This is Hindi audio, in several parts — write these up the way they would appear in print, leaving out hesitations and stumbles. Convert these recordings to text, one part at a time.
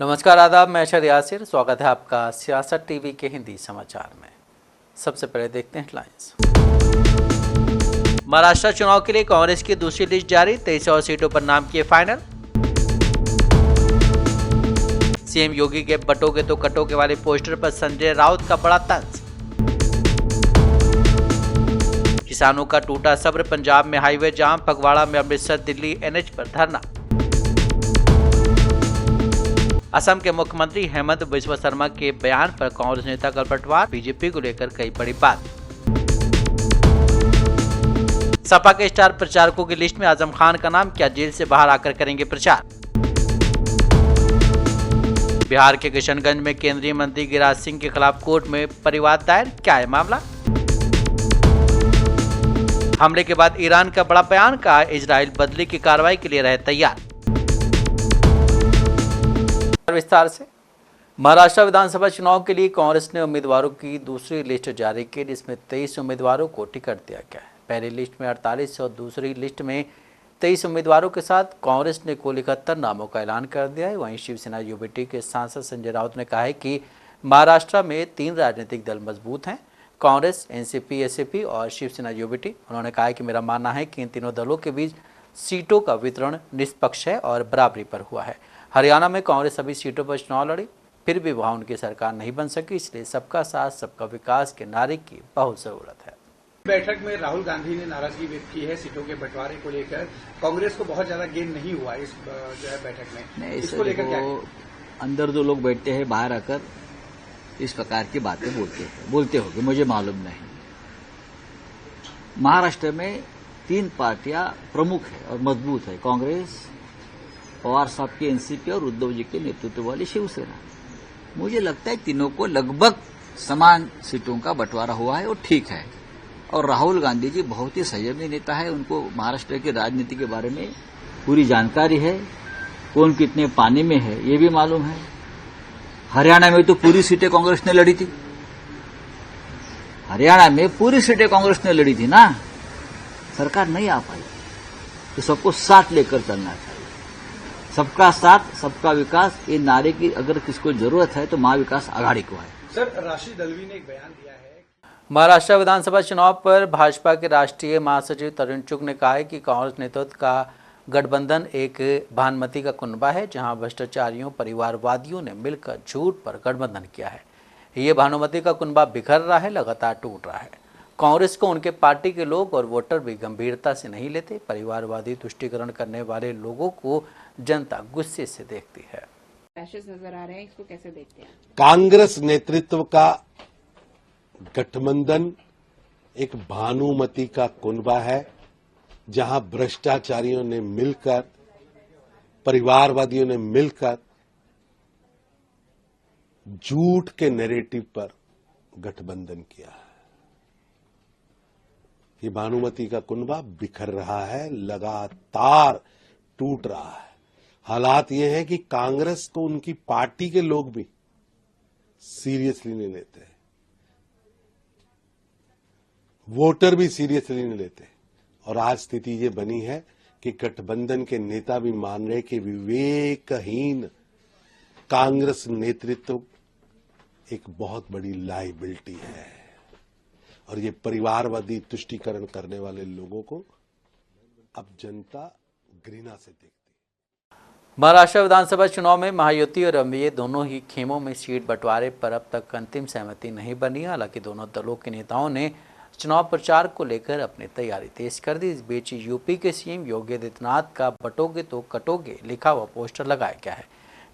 नमस्कार, आदाब। मैं अशर यासिर, स्वागत है आपका सियासत टीवी के हिंदी समाचार में। सबसे पहले देखते हैं हेडलाइंस। महाराष्ट्र चुनाव के लिए कांग्रेस की दूसरी लिस्ट जारी, 23 और सीटों पर नाम किए फाइनल। सीएम योगी के बटोगे तो कटोगे वाले पोस्टर पर संजय राउत का बड़ा तंज। किसानों का टूटा सब्र, पंजाब में हाईवे जाम, फगवाड़ा में अमृतसर दिल्ली एनएच पर धरना। असम के मुख्यमंत्री हेमंत बिस्वा शर्मा के बयान पर कांग्रेस नेता का पलटवार, बीजेपी को लेकर कई बड़ी बात। सपा के स्टार प्रचारकों की लिस्ट में आजम खान का नाम, क्या जेल से बाहर आकर करेंगे प्रचार। बिहार के किशनगंज में केंद्रीय मंत्री गिरिराज सिंह के खिलाफ कोर्ट में परिवाद दायर, क्या है मामला। हमले के बाद ईरान का बड़ा बयान, कहा इजराइल बदले की कार्रवाई के लिए रहे तैयार। विस्तार से महाराष्ट्र विधानसभा चुनाव के लिए कांग्रेस ने उम्मीदवारों की दूसरी लिस्ट जारी की, जिसमें 23 उम्मीदवारों को टिकट दिया गया है। पहली लिस्ट में 48 और दूसरी लिस्ट में 23 उम्मीदवारों के साथ कांग्रेस ने कुल 71 नामों का ऐलान कर दिया है। वहीं शिवसेना यूबीटी के सांसद संजय राउत ने कहा है कि महाराष्ट्र में 3 राजनीतिक दल मजबूत हैं, कांग्रेस, एनसीपी, एसपी और शिवसेना यूबीटी। उन्होंने कहा है कि मेरा मानना है कि इन तीनों दलों के बीच सीटों का वितरण निष्पक्ष है और बराबरी पर हुआ है। हरियाणा में कांग्रेस सभी सीटों पर चुनाव लड़ी, फिर भी वहां उनकी सरकार नहीं बन सकी, इसलिए सबका साथ सबका विकास के नारे की बहुत जरूरत है। बैठक में राहुल गांधी ने नाराजगी व्यक्त की है सीटों के बंटवारे को लेकर। कांग्रेस को बहुत ज्यादा गेन नहीं हुआ इस जो है बैठक में, इसको लेकर क्या अंदर जो लोग बैठते हैं बाहर आकर इस प्रकार की बातें बोलते होंगे, मुझे मालूम नहीं। महाराष्ट्र में 3 पार्टियां प्रमुख है और मजबूत है, कांग्रेस, पवार साहब की एनसीपी और उद्धव जी के नेतृत्व वाली शिवसेना। मुझे लगता है तीनों को लगभग समान सीटों का बंटवारा हुआ है और ठीक है। और राहुल गांधी जी बहुत ही संयमी नेता है, उनको महाराष्ट्र की राजनीति के बारे में पूरी जानकारी है, कौन कितने पानी में है ये भी मालूम है। हरियाणा में तो पूरी सीटें कांग्रेस ने लड़ी थी, हरियाणा में पूरी सीटें कांग्रेस ने लड़ी थी ना, सरकार नहीं आ पाई। तो सबको साथ लेकर चलना चाहिए, सबका साथ सबका विकास, ये नारे की अगर किसको जरूरत है तो महाविकास आघाड़ी को है। सर, राशि दलवी ने एक बयान दिया है। महाराष्ट्र विधानसभा चुनाव पर भाजपा के राष्ट्रीय महासचिव तरुण चुग ने कहा है कि कांग्रेस नेतृत्व का गठबंधन एक भानुमति का कुनबा है, जहां भ्रष्टाचारियों, परिवारवादियों ने मिलकर झूठ पर गठबंधन किया है। ये भानुमति का कुनबा बिखर रहा है, लगातार टूट रहा है। कांग्रेस को उनके पार्टी के लोग और वोटर भी गंभीरता से नहीं लेते। परिवारवादी तुष्टीकरण करने वाले लोगों को जनता गुस्से से देखती है। नजर आ रहे हैं, इसको कैसे देखते हैं? कांग्रेस नेतृत्व का गठबंधन एक भानुमति का कुनबा है, जहां भ्रष्टाचारियों ने मिलकर, परिवारवादियों ने मिलकर झूठ के नैरेटिव पर गठबंधन किया है। ये भानुमति का कुनबा बिखर रहा है, लगातार टूट रहा है। हालात ये है कि कांग्रेस को उनकी पार्टी के लोग भी सीरियसली नहीं लेते, वोटर भी सीरियसली नहीं लेते। और आज स्थिति ये बनी है कि गठबंधन के नेता भी मान रहे कि विवेकहीन कांग्रेस नेतृत्व एक बहुत बड़ी लायबिलिटी है, और ये परिवारवादी तुष्टीकरण करने वाले लोगों को अब जनता घृणा से देखती है। महाराष्ट्र विधानसभा चुनाव में महायुति और एनडीए दोनों ही खेमों में सीट बंटवारे पर अब तक अंतिम सहमति नहीं बनी। हालांकि दोनों दलों के नेताओं ने चुनाव प्रचार को लेकर अपनी तैयारी तेज कर दी। इस बीच यूपी के सीएम योगी आदित्यनाथ का बटोगे तो कटोगे लिखा हुआ पोस्टर लगाया गया है,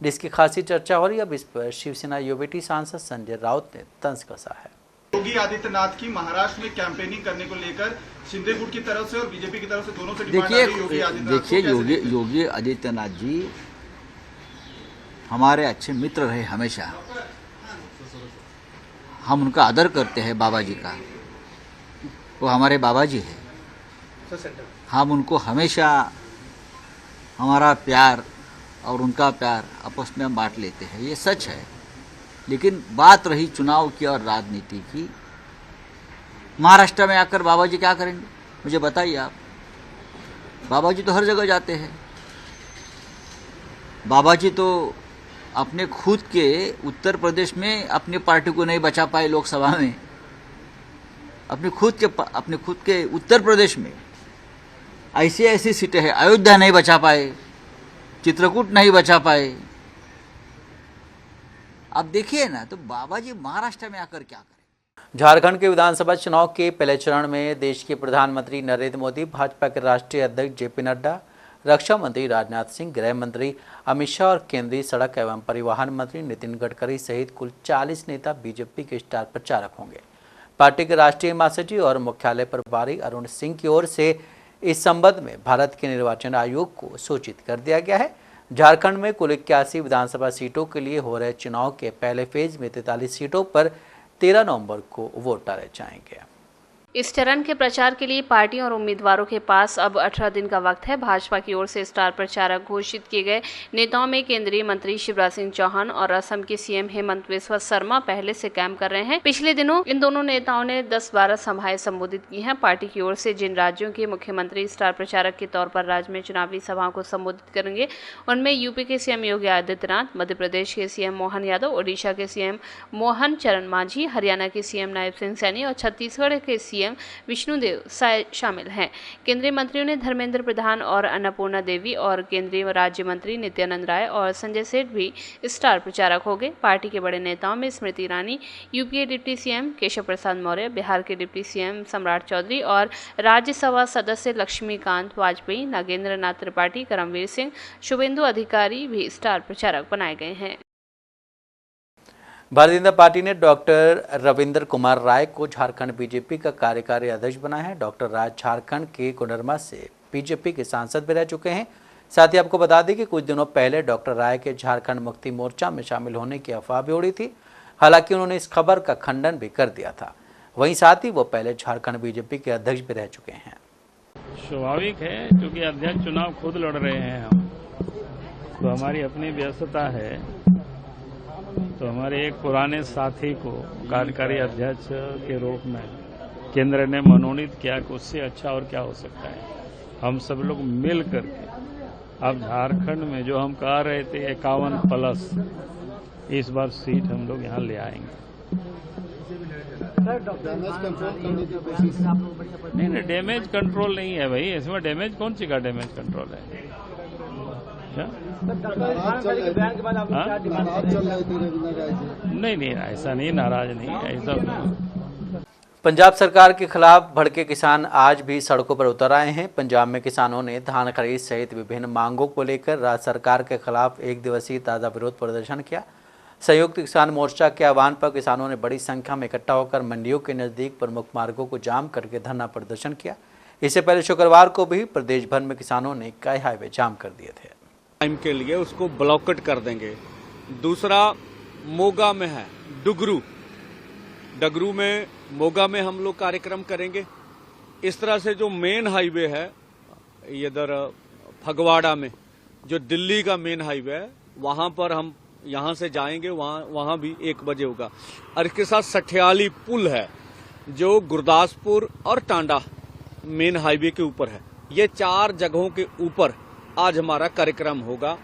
जिसकी खासी चर्चा हो रही है। अब इस पर शिवसेना यूबीटी सांसद संजय राउत ने तंज कसा है। योगी आदित्यनाथ की महाराष्ट्र में कैंपेनिंग करने को लेकर शिंदे गुट की तरफ से और बीजेपी की तरफ से दोनों से डिमांड आ रही है। देखिए योगी आदित्यनाथ जी हमारे अच्छे मित्र रहे हमेशा, हम उनका आदर करते हैं, बाबा जी का, वो हमारे बाबा जी है। हम उनको हमेशा हमारा प्यार और उनका प्यार आपस में हम बांट लेते हैं, ये सच है। लेकिन बात रही चुनाव की और राजनीति की, महाराष्ट्र में आकर बाबा जी क्या करेंगे मुझे बताइए आप। बाबा जी तो हर जगह जाते हैं, बाबा जी तो अपने खुद के उत्तर प्रदेश में अपनी पार्टी को नहीं बचा पाए लोकसभा में, अपने खुद के उत्तर प्रदेश में ऐसी सीटें हैं, अयोध्या नहीं बचा पाए, चित्रकूट नहीं बचा पाए। आप देखिए ना, तो बाबा जी महाराष्ट्र में आकर क्या करें। झारखंड के विधानसभा चुनाव के पहले चरण में देश के प्रधानमंत्री नरेंद्र मोदी, भाजपा के राष्ट्रीय अध्यक्ष जेपी नड्डा, रक्षा मंत्री राजनाथ सिंह, गृह मंत्री अमित शाह और केंद्रीय सड़क एवं परिवहन मंत्री नितिन गडकरी सहित कुल 40 नेता बीजेपी के स्टार प्रचारक होंगे। पार्टी के राष्ट्रीय महासचिव और मुख्यालय प्रभारी अरुण सिंह की ओर से इस संबंध में भारत के निर्वाचन आयोग को सूचित कर दिया गया है। झारखंड में कुल 81 विधानसभा सीटों के लिए हो रहे चुनाव के पहले फेज में 43 सीटों पर 13 नवंबर को वोट डाले जाएंगे। इस चरण के प्रचार के लिए पार्टी और उम्मीदवारों के पास अब 18 दिन का वक्त है। भाजपा की ओर से स्टार प्रचारक घोषित किए गए नेताओं में केंद्रीय मंत्री शिवराज सिंह चौहान और असम के सीएम हेमंत बिस्वा शर्मा पहले से कैंप कर रहे हैं। पिछले दिनों इन दोनों नेताओं ने 10-12 सभाएं संबोधित की हैं। पार्टी की ओर से जिन राज्यों के मुख्यमंत्री स्टार प्रचारक के तौर पर राज्य में चुनावी सभाओं को संबोधित करेंगे, उनमें यूपी के सीएम योगी आदित्यनाथ, मध्य प्रदेश के सीएम मोहन यादव, ओडिशा के सीएम मोहन चरण मांझी, हरियाणा के सीएम नायब सिंह सैनी और छत्तीसगढ़ के सीएम विष्णुदेव साय शामिल हैं। केंद्रीय मंत्रियों ने धर्मेंद्र प्रधान और अन्नपूर्णा देवी और केंद्रीय राज्य मंत्री नित्यानंद राय और संजय सेठ भी स्टार प्रचारक हो गए। पार्टी के बड़े नेताओं में स्मृति ईरानी, यूपी के डिप्टी सीएम केशव प्रसाद मौर्य, बिहार के डिप्टी सीएम सम्राट चौधरी और राज्यसभा सदस्य लक्ष्मीकांत वाजपेयी, नागेंद्र नाथ त्रिपाठी, करमवीर सिंह, शुभेंदु अधिकारी भी स्टार प्रचारक बनाए गए हैं। भारतीय जनता पार्टी ने डॉक्टर रविंद्र कुमार राय को झारखंड बीजेपी का कार्यकारी अध्यक्ष बनाया है। डॉक्टर राय झारखंड के कोडरमा से बीजेपी के सांसद भी रह चुके हैं। साथ ही आपको बता दें कि कुछ दिनों पहले डॉक्टर राय के झारखंड मुक्ति मोर्चा में शामिल होने की अफवाह भी उड़ी थी। हालांकि उन्होंने इस खबर का खंडन भी कर दिया था। वहीं साथ ही वो पहले झारखंड बीजेपी के अध्यक्ष भी रह चुके हैं। स्वाभाविक है, क्योंकि अध्यक्ष चुनाव खुद लड़ रहे हैं हम, तो हमारी अपनी व्यस्तता है। तो हमारे एक पुराने साथी को कार्यकारी अध्यक्ष के रूप में केंद्र ने मनोनीत किया कि उससे अच्छा और क्या हो सकता है। हम सब लोग मिल करके अब झारखंड में जो हम कह रहे थे 51+ इस बार सीट हम लोग यहाँ ले आएंगे। नहीं, डैमेज कंट्रोल नहीं है भाई, इसमें डैमेज कौन सी का डैमेज कंट्रोल है? नहीं, ऐसा नहीं, नाराज नहीं, ऐसा नहीं। पंजाब सरकार के खिलाफ भड़के किसान आज भी सड़कों पर उतर आए हैं। पंजाब में किसानों ने धान खरीद सहित विभिन्न मांगों को लेकर राज्य सरकार के खिलाफ एक दिवसीय ताज़ा विरोध प्रदर्शन किया। संयुक्त किसान मोर्चा के आह्वान पर किसानों ने बड़ी संख्या में इकट्ठा होकर मंडियों के नजदीक प्रमुख मार्गों को जाम करके धरना प्रदर्शन किया। इससे पहले शुक्रवार को भी प्रदेश भर में किसानों ने कई हाईवे जाम कर दिए थे। टाइम के लिए उसको ब्लॉकेट कर देंगे। दूसरा मोगा में है डगरू में मोगा में हम लोग कार्यक्रम करेंगे। इस तरह से जो मेन हाईवे है इधर फगवाड़ा में, जो दिल्ली का मेन हाईवे है, वहां पर हम यहां से जाएंगे, वहां भी 1 बजे होगा। और इसके साथ सठियाली पुल है जो गुरदासपुर और टांडा मेन हाईवे के ऊपर है। ये 4 जगहों के ऊपर आज हमारा कार्यक्रम होगा।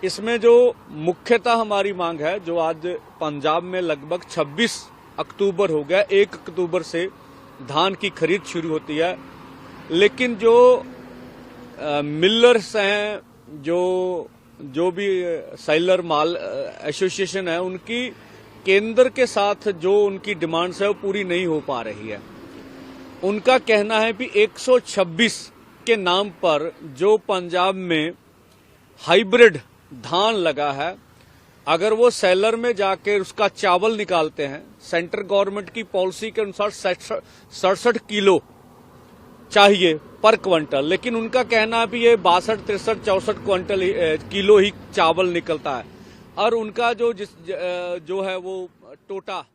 इसमें जो मुख्यतः हमारी मांग है, जो आज पंजाब में लगभग 26 अक्टूबर हो गया, 1 अक्टूबर से धान की खरीद शुरू होती है, लेकिन जो मिलर्स हैं, जो भी सेलर माल एसोसिएशन है, उनकी केंद्र के साथ जो उनकी डिमांड्स है वो पूरी नहीं हो पा रही है। उनका कहना है कि 126 के नाम पर जो पंजाब में हाइब्रिड धान लगा है, अगर वो सेलर में जाकर उसका चावल निकालते हैं, सेंट्रल गवर्नमेंट की पॉलिसी के अनुसार 67 किलो चाहिए पर क्विंटल, लेकिन उनका कहना है कि ये 62, 63, 64 किलो ही चावल निकलता है। और उनका जो है वो टोटा।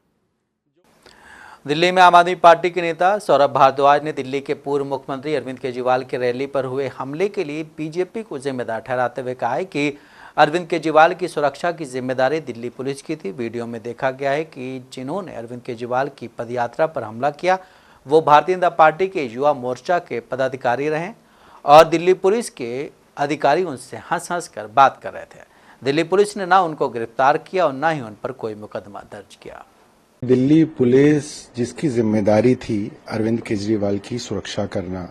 दिल्ली में आम आदमी पार्टी के नेता सौरभ भारद्वाज ने दिल्ली के पूर्व मुख्यमंत्री अरविंद केजरीवाल की रैली पर हुए हमले के लिए बीजेपी को जिम्मेदार ठहराते हुए कहा है कि अरविंद केजरीवाल की सुरक्षा की जिम्मेदारी दिल्ली पुलिस की थी। वीडियो में देखा गया है कि जिन्होंने अरविंद केजरीवाल की पदयात्रा पर हमला किया वो भारतीय जनता पार्टी के युवा मोर्चा के पदाधिकारी रहे और दिल्ली पुलिस के अधिकारी उनसे हंस कर बात कर रहे थे। दिल्ली पुलिस ने ना उनको गिरफ्तार किया और ना ही उन पर कोई मुकदमा दर्ज किया। दिल्ली पुलिस जिसकी जिम्मेदारी थी अरविंद केजरीवाल की सुरक्षा करना,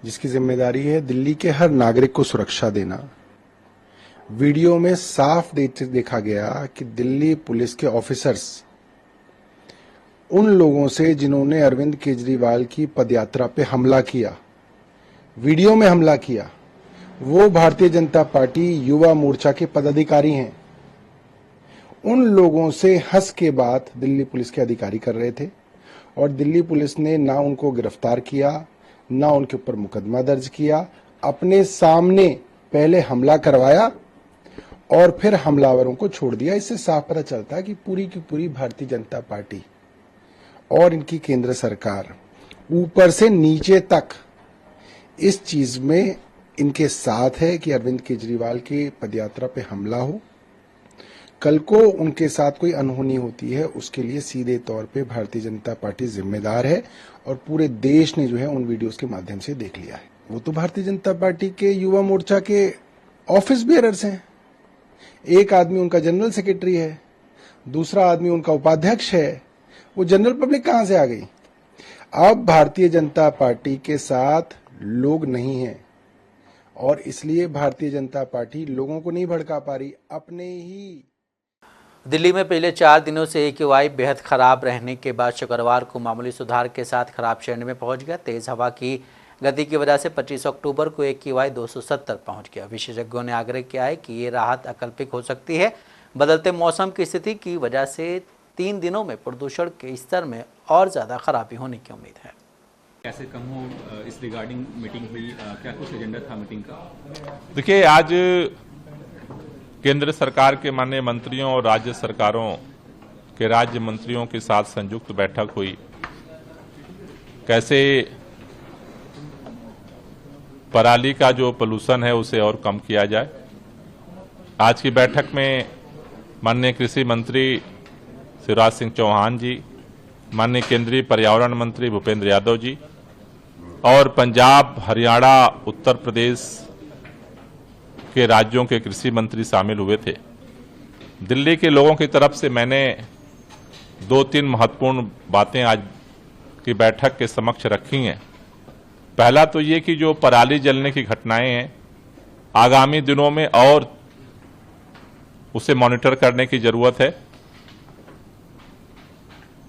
जिसकी जिम्मेदारी है दिल्ली के हर नागरिक को सुरक्षा देना, वीडियो में साफ देखा गया कि दिल्ली पुलिस के ऑफिसर्स उन लोगों से जिन्होंने अरविंद केजरीवाल की पदयात्रा पे हमला किया, वीडियो में हमला किया, वो भारतीय जनता पार्टी युवा मोर्चा के पदाधिकारी हैं। उन लोगों से हंस के बात दिल्ली पुलिस के अधिकारी कर रहे थे और दिल्ली पुलिस ने ना उनको गिरफ्तार किया, ना उनके ऊपर मुकदमा दर्ज किया। अपने सामने पहले हमला करवाया और फिर हमलावरों को छोड़ दिया। इससे साफ पता चलता है कि पूरी की पूरी भारतीय जनता पार्टी और इनकी केंद्र सरकार ऊपर से नीचे तक इस चीज में इनके साथ है कि अरविंद केजरीवाल की पदयात्रा पे हमला हो, कल को उनके साथ कोई अनहोनी होती है उसके लिए सीधे तौर पे भारतीय जनता पार्टी जिम्मेदार है और पूरे देश ने जो है उन वीडियोस के माध्यम से देख लिया है। वो तो भारतीय जनता पार्टी के युवा मोर्चा के ऑफिस बेयरर्स हैं। एक आदमी उनका जनरल सेक्रेटरी है, दूसरा आदमी उनका उपाध्यक्ष है। वो जनरल पब्लिक कहां से आ गई? अब भारतीय जनता पार्टी के साथ लोग नहीं हैं और इसलिए भारतीय जनता पार्टी लोगों को नहीं भड़का पा रही, अपने ही। दिल्ली में पिछले 4 दिनों से AQI बेहद खराब रहने के बाद शुक्रवार को मामूली सुधार के साथ खराब श्रेणी में पहुंच गया। तेज हवा की गति की वजह से 25 अक्टूबर को AQI 270 पहुंच गया। विशेषज्ञों ने आग्रह किया है कि ये राहत अकल्पित हो सकती है। बदलते मौसम की स्थिति की वजह से 3 दिनों में प्रदूषण के स्तर में और ज़्यादा खराबी होने की उम्मीद है। कैसे कम हो, इस रिगार्डिंग मीटिंग हुई, क्या कुछ एजेंडा था मीटिंग का? देखिए, आज केंद्र सरकार के माननीय मंत्रियों और राज्य सरकारों के राज्य मंत्रियों के साथ संयुक्त बैठक हुई। कैसे पराली का जो पोल्यूशन है उसे और कम किया जाए। आज की बैठक में माननीय कृषि मंत्री शिवराज सिंह चौहान जी, माननीय केंद्रीय पर्यावरण मंत्री भूपेंद्र यादव जी और पंजाब, हरियाणा, उत्तर प्रदेश के राज्यों के कृषि मंत्री शामिल हुए थे। दिल्ली के लोगों की तरफ से मैंने 2-3 महत्वपूर्ण बातें आज की बैठक के समक्ष रखी हैं। पहला तो ये कि जो पराली जलने की घटनाएं हैं, आगामी दिनों में और उसे मॉनिटर करने की जरूरत है।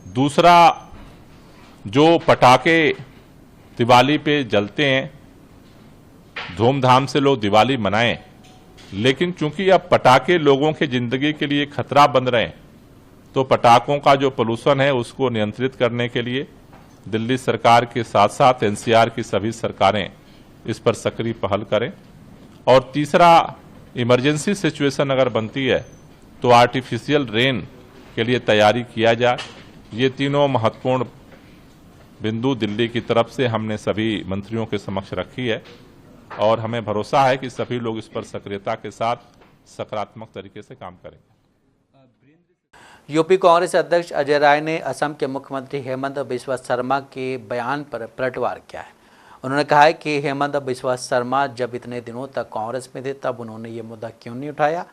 दूसरा, जो पटाखे दिवाली पे जलते हैं, धूमधाम से लोग दिवाली मनाएं, लेकिन चूंकि अब पटाखे लोगों की जिंदगी के लिए खतरा बन रहे हैं, तो पटाखों का जो पोल्यूशन है उसको नियंत्रित करने के लिए दिल्ली सरकार के साथ साथ NCR की सभी सरकारें इस पर सक्रिय पहल करें। और तीसरा, इमरजेंसी सिचुएशन अगर बनती है तो आर्टिफिशियल रेन के लिए तैयारी किया जाए। ये तीनों महत्वपूर्ण बिंदु दिल्ली की तरफ से हमने सभी मंत्रियों के समक्ष रखी है और हमें भरोसा है कि सभी लोग इस पर सक्रियता के साथ सकारात्मक तरीके से काम करेंगे। यूपी कांग्रेस अध्यक्ष अजय राय ने असम के मुख्यमंत्री हेमंत बिस्वा शर्मा के बयान पर पलटवार किया है। उन्होंने कहा है कि हेमंत बिस्वा शर्मा जब इतने दिनों तक कांग्रेस में थे तब उन्होंने ये मुद्दा क्यों नहीं उठाया।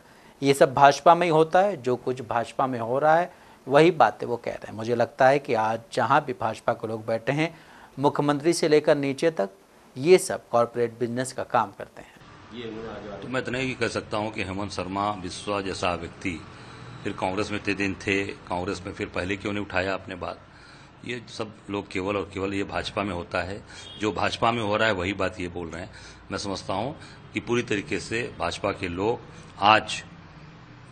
ये सब भाजपा में ही होता है, जो कुछ भाजपा में हो रहा है वही बातें वो कह रहे हैं। मुझे लगता है कि आज जहां भी भाजपा के लोग बैठे हैं, मुख्यमंत्री से लेकर नीचे तक, ये सब कॉरपोरेट बिजनेस का काम करते हैं। तो मैं इतना ही कह सकता हूं कि हेमंत शर्मा बिस्वा जैसा व्यक्ति फिर कांग्रेस में इतने दिन थे, कांग्रेस में फिर पहले क्यों नहीं उठाया अपने बात। ये सब लोग केवल और केवल ये भाजपा में होता है, जो भाजपा में हो रहा है वही बात ये बोल रहे हैं। मैं समझता हूं कि पूरी तरीके से भाजपा के लोग आज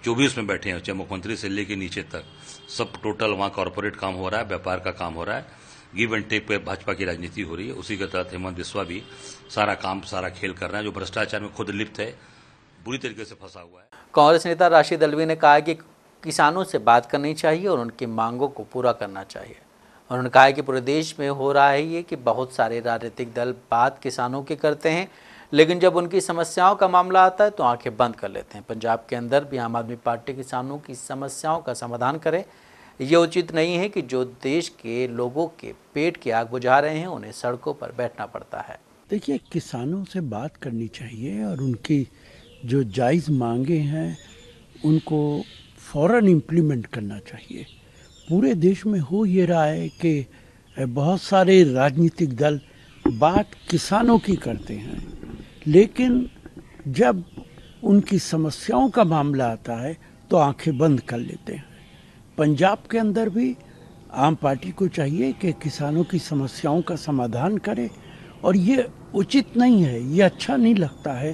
जो भी उसमें बैठे हैं, चाहे मुख्यमंत्री से लेकर नीचे तक, सब टोटल वहां कॉर्पोरेट काम हो रहा है, व्यापार का काम हो रहा है, गिव एंड टेक पे भाजपा की राजनीति हो रही है। उसी के तहत हेमंत बिस्वा भी सारा काम, सारा खेल कर रहे हैं। जो भ्रष्टाचार में खुद लिप्त है, बुरी तरीके से फंसा हुआ है। कांग्रेस नेता राशिद अल्वी ने कहा कि किसानों से बात करनी चाहिए और उनकी मांगों को पूरा करना चाहिए। उन्होंने कहा कि पूरे देश में हो रहा है ये कि बहुत सारे राजनीतिक दल बात किसानों की करते हैं, लेकिन जब उनकी समस्याओं का मामला आता है तो आंखें बंद कर लेते हैं। पंजाब के अंदर भी आम आदमी पार्टी किसानों की समस्याओं का समाधान करे। ये उचित नहीं है कि जो देश के लोगों के पेट की आग बुझा रहे हैं उन्हें सड़कों पर बैठना पड़ता है। देखिए, किसानों से बात करनी चाहिए और उनकी जो जायज़ मांगे हैं उनको फ़ौरन इम्प्लीमेंट करना चाहिए। पूरे देश में हो ये रहा है कि बहुत सारे राजनीतिक दल बात किसानों की करते हैं, लेकिन जब उनकी समस्याओं का मामला आता है तो आंखें बंद कर लेते हैं। पंजाब के अंदर भी आम पार्टी को चाहिए कि किसानों की समस्याओं का समाधान करे, और ये उचित नहीं है, ये अच्छा नहीं लगता है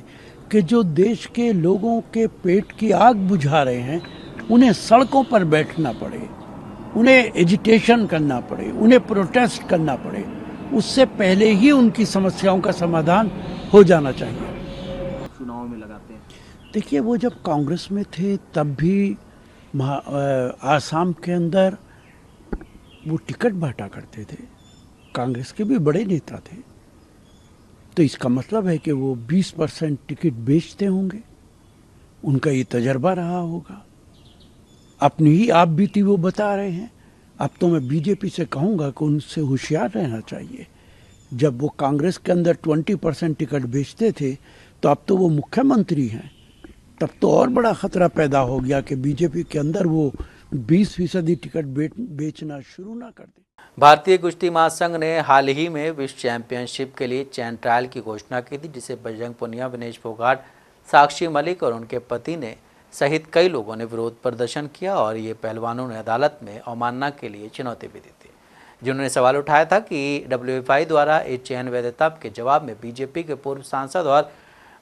कि जो देश के लोगों के पेट की आग बुझा रहे हैं उन्हें सड़कों पर बैठना पड़े, उन्हें एजिटेशन करना पड़े, उन्हें प्रोटेस्ट करना पड़े। उससे पहले ही उनकी समस्याओं का समाधान हो जाना चाहिए। चुनाव में लगाते हैं। देखिए, वो जब कांग्रेस में थे तब भी आसाम के अंदर वो टिकट बांटा करते थे, कांग्रेस के भी बड़े नेता थे, तो इसका मतलब है कि वो 20% टिकट बेचते होंगे, उनका ये तजर्बा रहा होगा। अपनी ही आप बीती वो बता रहे हैं। अब तो मैं बीजेपी से कहूँगा कि उनसे होशियार रहना चाहिए। जब वो कांग्रेस के अंदर 20% टिकट बेचते थे तो अब तो वो मुख्यमंत्री हैं, तब तो और बड़ा खतरा पैदा हो गया कि बीजेपी के अंदर वो 20% टिकट बेचना शुरू ना कर दे। भारतीय कुश्ती महासंघ ने हाल ही में विश्व चैंपियनशिप के लिए चयन ट्रायल की घोषणा की थी, जिसे बजरंग पुनिया, विनेश फोगाट, साक्षी मलिक और उनके पति ने सहित कई लोगों ने विरोध प्रदर्शन किया और ये पहलवानों ने अदालत में अवमानना के लिए चुनौती भी दी थी, जिन्होंने सवाल उठाया था कि WFI द्वारा इस चयन वैधता के जवाब में बीजेपी के पूर्व सांसद और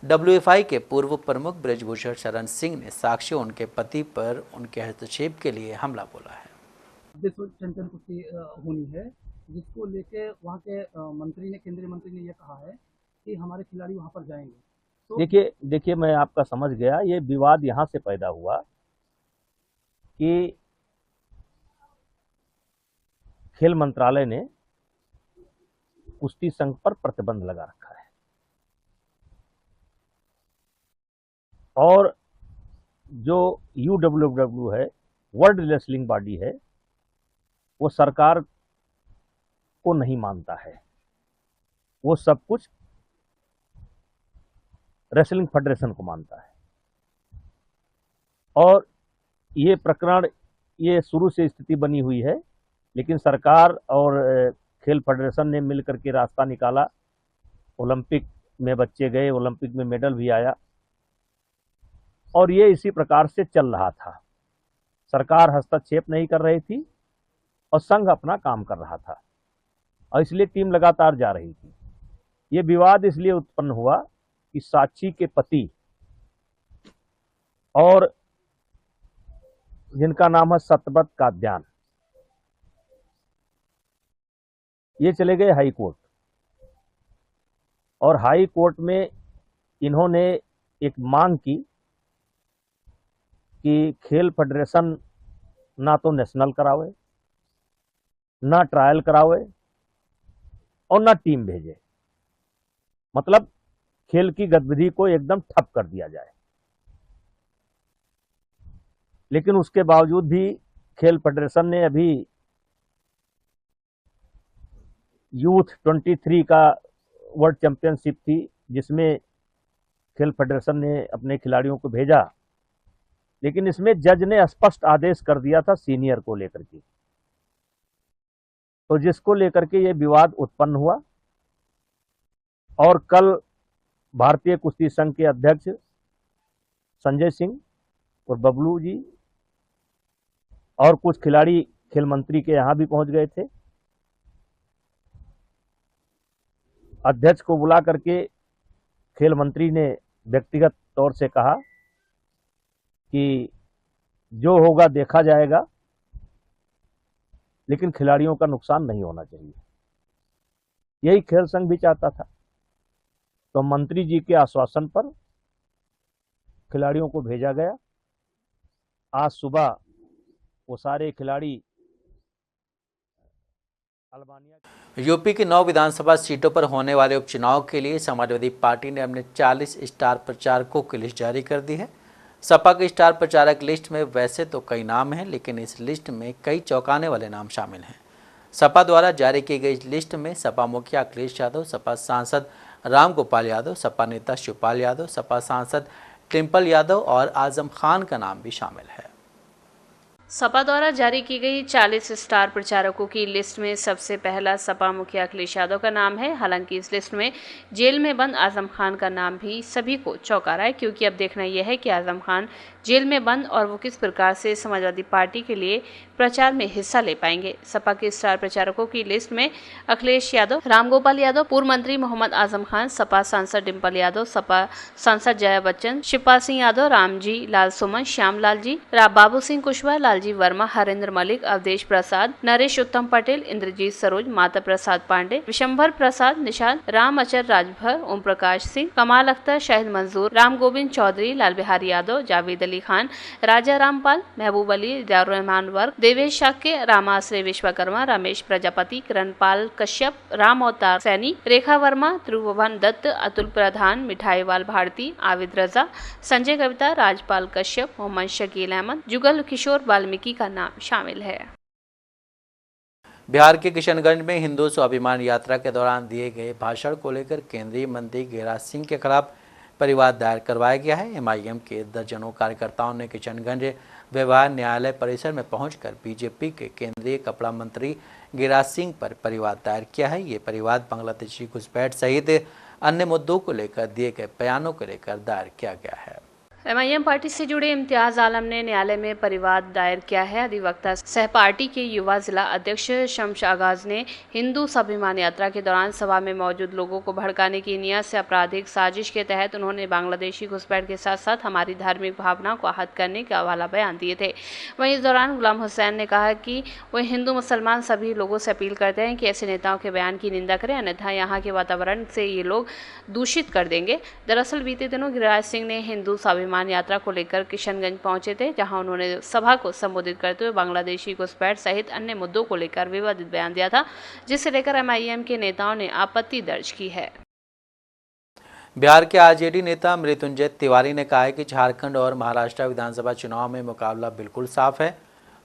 WFI के पूर्व प्रमुख ब्रजभूषण शरण सिंह ने साक्षी और उनके पति पर उनके हस्तक्षेप के लिए हमला बोला है। विश्व चैंपियन कुश्ती होनी है, जिसको लेके वहाँ के मंत्री ने, केंद्रीय मंत्री ने यह कहा है कि हमारे खिलाड़ी वहाँ पर जाएंगे। तो देखिए मैं आपका समझ गया। ये विवाद यहाँ से पैदा हुआ कि खेल मंत्रालय ने कुश्ती संघ पर प्रतिबंध लगा रखा है और जो UWW है, वर्ल्ड रेसलिंग बॉडी है, वो सरकार को नहीं मानता है। वो सब कुछ रेसलिंग फेडरेशन को मानता है। और ये प्रकरण, ये शुरू से स्थिति बनी हुई है, लेकिन सरकार और खेल फेडरेशन ने मिलकर के रास्ता निकाला। ओलंपिक में बच्चे गए, ओलंपिक में मेडल भी आया, और ये इसी प्रकार से चल रहा था। सरकार हस्तक्षेप नहीं कर रही थी और संघ अपना काम कर रहा था, और इसलिए टीम लगातार जा रही थी। ये विवाद इसलिए उत्पन्न हुआ कि साक्षी के पति और जिनका नाम है सतबत काद्यान, ये चले गए हाई कोर्ट, और हाई कोर्ट में इन्होंने एक मांग की कि खेल फेडरेशन ना तो नेशनल करावे, ना ट्रायल करावे और ना टीम भेजे, मतलब खेल की गतिविधि को एकदम ठप कर दिया जाए। लेकिन उसके बावजूद भी खेल फेडरेशन ने अभी यूथ 23 का वर्ल्ड चैंपियनशिप थी, जिसमें खेल फेडरेशन ने अपने खिलाड़ियों को भेजा, लेकिन इसमें जज ने स्पष्ट आदेश कर दिया था सीनियर को लेकर के, तो जिसको लेकर के ये विवाद उत्पन्न हुआ। और कल भारतीय कुश्ती संघ के अध्यक्ष संजय सिंह और बबलू जी और कुछ खिलाड़ी खेल मंत्री के यहां भी पहुंच गए थे। अध्यक्ष को बुला करके खेल मंत्री ने व्यक्तिगत तौर से कहा कि जो होगा देखा जाएगा, लेकिन खिलाड़ियों का नुकसान नहीं होना चाहिए। यही खेल संघ भी चाहता था। तो मंत्री जी के आश्वासन पर खिलाड़ियों को भेजा गया। आज सुबह वो सारे खिलाड़ी अल्बानिया। यूपी की 9 विधानसभा सीटों पर होने वाले उपचुनाव के लिए समाजवादी पार्टी ने अपने 40 स्टार प्रचारकों की लिस्ट जारी कर दी है। सपा की स्टार प्रचारक लिस्ट में वैसे तो कई नाम हैं, लेकिन इस लिस्ट में कई चौंकाने वाले नाम शामिल हैं। सपा द्वारा जारी की गई इस लिस्ट में सपा मुखिया अखिलेश यादव, सपा सांसद राम गोपाल यादव, सपा नेता शिवपाल यादव, सपा सांसद टिम्पल यादव और आजम खान का नाम भी शामिल है। सपा द्वारा जारी की गई 40 स्टार प्रचारकों की लिस्ट में सबसे पहला सपा मुखिया अखिलेश यादव का नाम है। हालांकि इस लिस्ट में जेल में बंद आजम खान का नाम भी सभी को चौंका रहा है, क्योंकि अब देखना यह है कि आजम खान जेल में बंद और वो किस प्रकार से समाजवादी पार्टी के लिए प्रचार में हिस्सा ले पाएंगे। सपा के स्टार प्रचारकों की लिस्ट में अखिलेश यादव, रामगोपाल यादव, पूर्व मंत्री मोहम्मद आजम खान, सपा सांसद डिम्पल यादव, सपा सांसद जया बच्चन, शिवपाल सिंह यादव, रामजी लाल सुमन, श्यामलाल जी, बाबू सिंह कुशवाहा, लालजी वर्मा, हरेंद्र मलिक, अवधेश प्रसाद, नरेश उत्तम पटेल, इंद्रजीत सरोज, माता प्रसाद पांडे, विशंभर प्रसाद निषाद, राम अचर राजभर, ओम प्रकाश सिंह, कमाल अख्तर, शाहिद मंजूर, राम गोविंद चौधरी, लाल बिहारी यादव, जावेद अली खान, राजा रामपाल, महबूब अली, रहमान वर्ग, देवेश शाक्य, रामाश्रय विश्वकर्मा, रमेश प्रजापति, किरणपाल कश्यप, राम अवतार सैनी, रेखा वर्मा, त्रिभुवन दत्त, अतुल प्रधान, मिठाईवाल भारती, आविद रजा, संजय कविता, राजपाल कश्यप, मोहम्मद शकील अहमद, जुगल किशोर वाल्मीकि का नाम शामिल है। बिहार के किशनगंज में हिंदू स्वाभिमान यात्रा के दौरान दिए गए भाषण को लेकर केंद्रीय मंत्री गिरिराज सिंह के खिलाफ परिवाद दायर करवाया गया है। एमआईएम के दर्जनों कार्यकर्ताओं ने किशनगंज व्यवहार न्यायालय परिसर में पहुंचकर बीजेपी के केंद्रीय कपड़ा मंत्री गिरिराज सिंह पर परिवाद दायर किया है। ये परिवाद बांग्लादेशी घुसपैठ सहित अन्य मुद्दों को लेकर दिए गए बयानों को लेकर दायर किया गया है। एमआईएम पार्टी से जुड़े इम्तियाज आलम ने न्यायालय में परिवाद दायर किया है। अधिवक्ता सह पार्टी के युवा जिला अध्यक्ष शम्स आगाज ने हिंदू स्वाभिमान यात्रा के दौरान सभा में मौजूद लोगों को भड़काने की नियत से आपराधिक साजिश के तहत उन्होंने बांग्लादेशी घुसपैठ के साथ साथ हमारी धार्मिक भावनाओं को आहत करने के वाला बयान दिए थे। वहीं इस दौरान गुलाम हुसैन ने कहा कि वह हिंदू मुसलमान सभी लोगों से अपील करते हैं कि ऐसे नेताओं के बयान की निंदा करें, अन्यथा यहाँ के वातावरण से ये लोग दूषित कर देंगे। दरअसल बीते दिनों गिरिराज सिंह ने हिंदू स्वाभिमान यात्रा को लेकर किशनगंज पहुंचे थे, जहां उन्होंने सभा को संबोधित करते हुए बांग्लादेशी घुसपैठ सहित अन्य मुद्दों को लेकर विवादित बयान दिया था, जिसे लेकर एमआईएम के नेताओं ने आपत्ति दर्ज की है। बिहार के आरजेडी नेता मृत्युंजय तिवारी ने कहा है कि झारखंड और महाराष्ट्र विधानसभा चुनाव में मुकाबला बिल्कुल साफ है।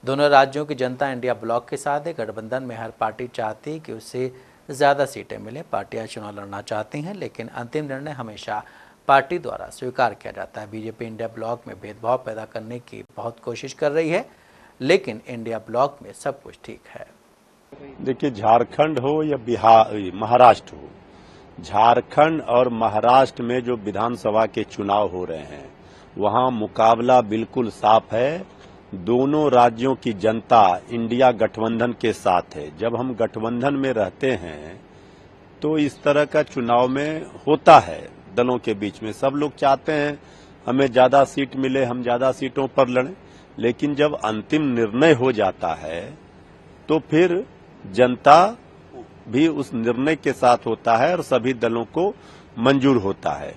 दोनों राज्यों की जनता इंडिया ब्लॉक के साथ है। गठबंधन में हर पार्टी चाहती है कि उससे ज़्यादा सीटें मिले। पार्टियां चुनाव लड़ना चाहती हैं, लेकिन अंतिम निर्णय हमेशा पार्टी द्वारा स्वीकार किया जाता है। बीजेपी इंडिया ब्लॉक में भेदभाव पैदा करने की बहुत कोशिश कर रही है, लेकिन इंडिया ब्लॉक में सब कुछ ठीक है। देखिए, झारखंड हो या बिहार महाराष्ट्र हो, झारखंड और महाराष्ट्र में जो विधानसभा के चुनाव हो रहे हैं वहां मुकाबला बिल्कुल साफ है। दोनों राज्यों की जनता इंडिया गठबंधन के साथ है। जब हम गठबंधन में रहते हैं तो इस तरह का चुनाव में होता है। दलों के बीच में सब लोग चाहते हैं हमें ज्यादा सीट मिले, हम ज्यादा सीटों पर लड़ें, लेकिन जब अंतिम निर्णय हो जाता है तो फिर जनता भी उस निर्णय के साथ होता है और सभी दलों को मंजूर होता है।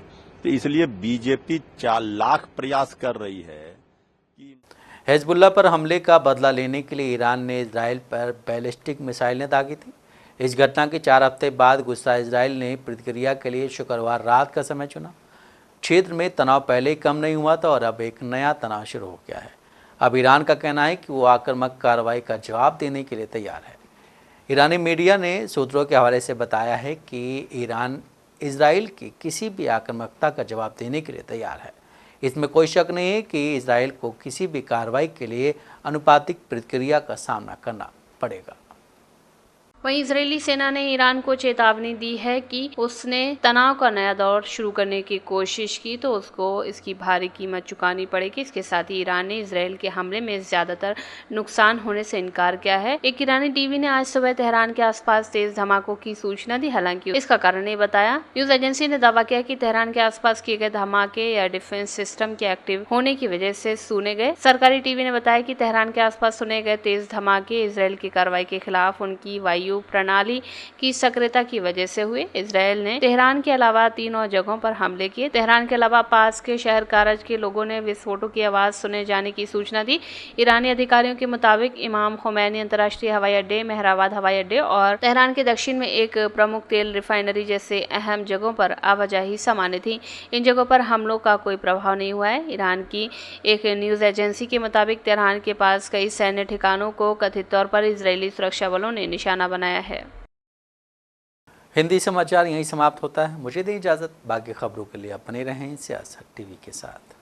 तो इसलिए बीजेपी 4 लाख प्रयास कर रही है। हिजबुल्लाह पर हमले का बदला लेने के लिए ईरान ने इजराइल पर बैलिस्टिक मिसाइलें दागी थी। इस घटना के 4 हफ्ते बाद गुस्सा इजराइल ने प्रतिक्रिया के लिए शुक्रवार रात का समय चुना। क्षेत्र में तनाव पहले ही कम नहीं हुआ था और अब एक नया तनाव शुरू हो गया है। अब ईरान का कहना है कि वो आक्रामक कार्रवाई का जवाब देने के लिए तैयार है। ईरानी मीडिया ने सूत्रों के हवाले से बताया है कि ईरान इजराइल की किसी भी आक्रामकता का जवाब देने के लिए तैयार है। इसमें कोई शक नहीं है कि इजराइल को किसी भी कार्रवाई के लिए अनुपातिक प्रतिक्रिया का सामना करना पड़ेगा। वहीं इजरायली सेना ने ईरान को चेतावनी दी है कि उसने तनाव का नया दौर शुरू करने की कोशिश की तो उसको इसकी भारी कीमत चुकानी पड़ेगी। इसके साथ ही ईरान ने इजरायल के हमले में ज्यादातर नुकसान होने से इनकार किया है। एक ईरानी टीवी ने आज सुबह तेहरान के आसपास तेज धमाकों की सूचना दी, हालांकि इसका कारण नहीं बताया। न्यूज एजेंसी ने दावा किया कि तेहरान के आसपास किए गए धमाके या डिफेंस सिस्टम के एक्टिव होने की वजह से सुने गए। सरकारी टीवी ने बताया कि तेहरान के आसपास सुने गए तेज धमाके इजरायल की कार्रवाई के खिलाफ उनकी वायु प्रणाली की सक्रियता की वजह से हुए। इजरायल ने तेहरान के अलावा 3 और जगहों पर हमले किए। तेहरान के अलावा पास के शहर कारज के लोगों ने विस्फोटों की आवाज सुने जाने की सूचना दी। ईरानी अधिकारियों के मुताबिक इमाम खोमैनी अंतर्राष्ट्रीय हवाई अड्डे, मेहराबाद हवाई अड्डे और तेहरान के दक्षिण में एक प्रमुख तेल रिफाइनरी जैसे अहम जगहों पर आवाजाही सामान्य थी। इन जगहों पर हमलों का कोई प्रभाव नहीं हुआ है। ईरान की एक न्यूज एजेंसी के मुताबिक तेहरान के पास कई सैन्य ठिकानों को कथित तौर पर इजरायली सुरक्षा बलों ने निशाना बनाया है। हिंदी समाचार यहीं समाप्त होता है। मुझे दें इजाजत। बाकी खबरों के लिए आप बने रहें सियासत टीवी के साथ।